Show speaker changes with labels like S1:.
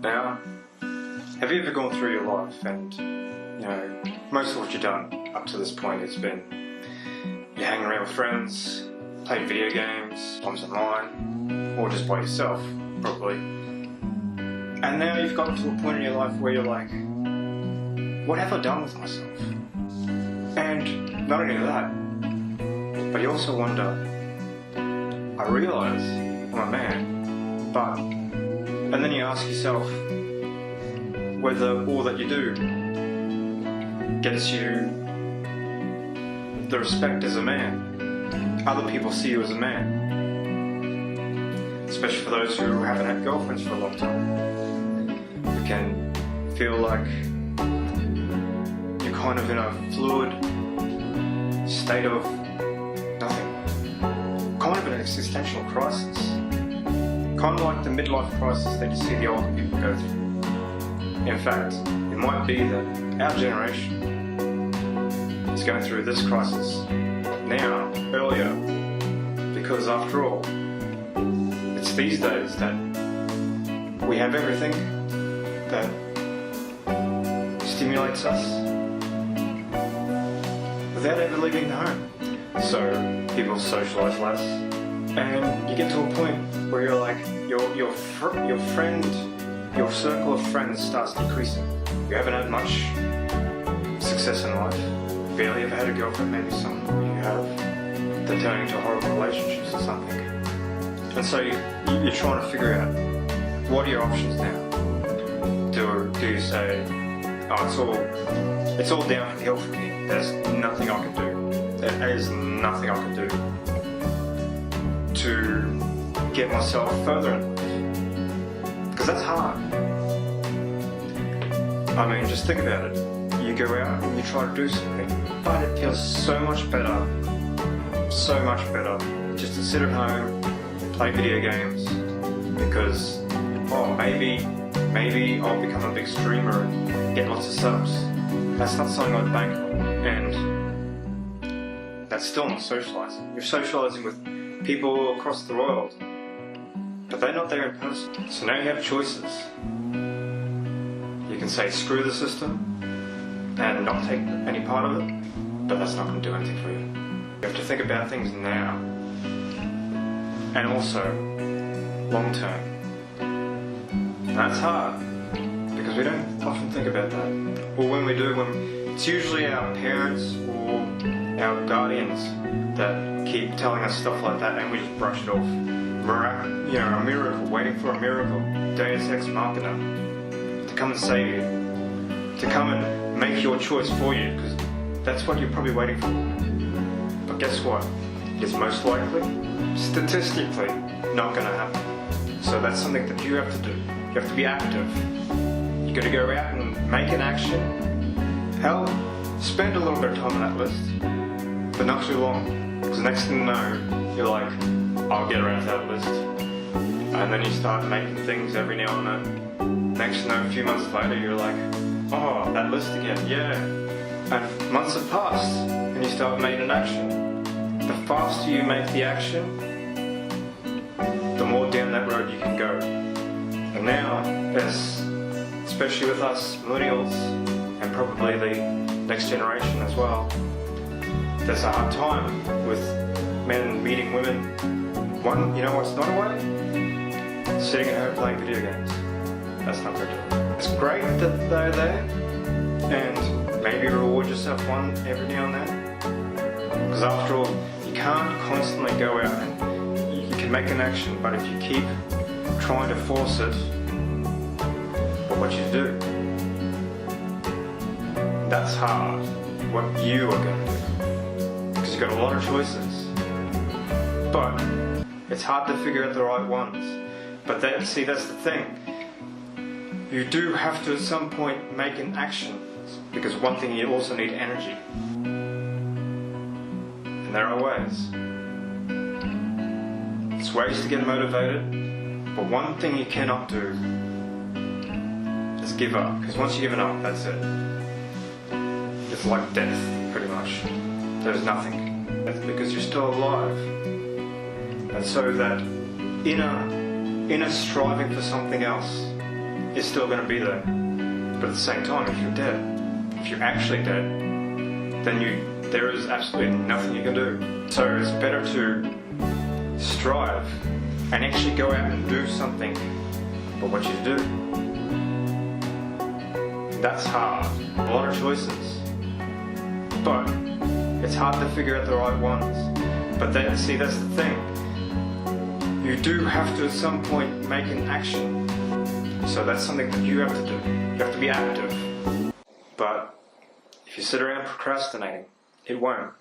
S1: Now, have you ever gone through your life and, most of what you've done up to this point has been you hang around with friends, play video games, sometimes online, or just by yourself, probably. And now you've gotten to a point in your life where you're like, what have I done with myself? And not only that, but you also wonder, I realise I'm a man, but... And then you ask yourself whether all that you do gets you the respect as a man. Other people see you as a man. Especially for those who haven't had girlfriends for a long time. You can feel like you're kind of in a fluid state of nothing. Kind of an existential crisis. Kind of like the midlife crisis that you see the older people go through. In fact, it might be that our generation is going through this crisis now, earlier, because after all, it's these days that we have everything that stimulates us without ever leaving the home. So people socialise less, and you get to a point where you're like, your circle of friends starts decreasing. You haven't had much success in life. You barely ever had a girlfriend, maybe some you have. They're turning into horrible relationships or something. And so you're trying to figure out, what are your options now? Do you say, oh, it's all downhill from here. There's nothing I can do. There is nothing I can do to get myself further in life. Because that's hard. I mean, just think about it. You go out and you try to do something, but it feels so much better just to sit at home, play video games, because, maybe I'll become a big streamer and get lots of subs. That's not something I'd bank on, and that's still not socialising. You're socialising with people across the world, but they're not there in person. So now you have choices. You can say screw the system and not take any part of it, but that's not going to do anything for you. You have to think about things now, and also long term. That's hard, because we don't often think about that. Or when we do, it's usually our parents or our guardians that keep telling us stuff like that, and we just brush it off. A miracle, waiting for a miracle, Deus Ex Machina, to come and save you, to come and make your choice for you, because that's what you're probably waiting for. But guess what? It's most likely, statistically, not going to happen. So that's something that you have to do. You have to be active. You've got to go out and make an action. Hell, spend a little bit of time on that list, but not too long. Because the next thing you know, you're like, I'll get around to that list. And then you start making things every now and then. Next thing you know, a few months later, you're like, oh, that list again, yeah. And months have passed, and you start making an action. The faster you make the action, the more down that road you can go. And now, especially with us millennials, and probably the next generation as well, there's a hard time with men meeting women. One, you know what's not a way? Sitting at home playing video games. That's not good. It's great that they're there, and maybe reward yourself one every now and then. Because after all, you can't constantly go out and you can make an action, but if you keep trying to force it, what you do, that's hard. What you are going to do. Because you've got a lot of choices. But it's hard to figure out the right ones. But that's the thing. You do have to at some point make an action. Because one thing, you also need energy. And there are ways. There's ways to get motivated. But one thing you cannot do is give up. Because once you've given up, that's it. It's like death, pretty much. There's nothing. That's because you're still alive. And so that inner striving for something else is still going to be there. But at the same time, if you're dead, if you're actually dead, then there is absolutely nothing you can do. So it's better to strive and actually go out and do something for what you do. That's hard. A lot of choices. But it's hard to figure out the right ones. But then, see, that's the thing. You do have to at some point make an action. So that's something that you have to do. You have to be active. But if you sit around procrastinating, it won't.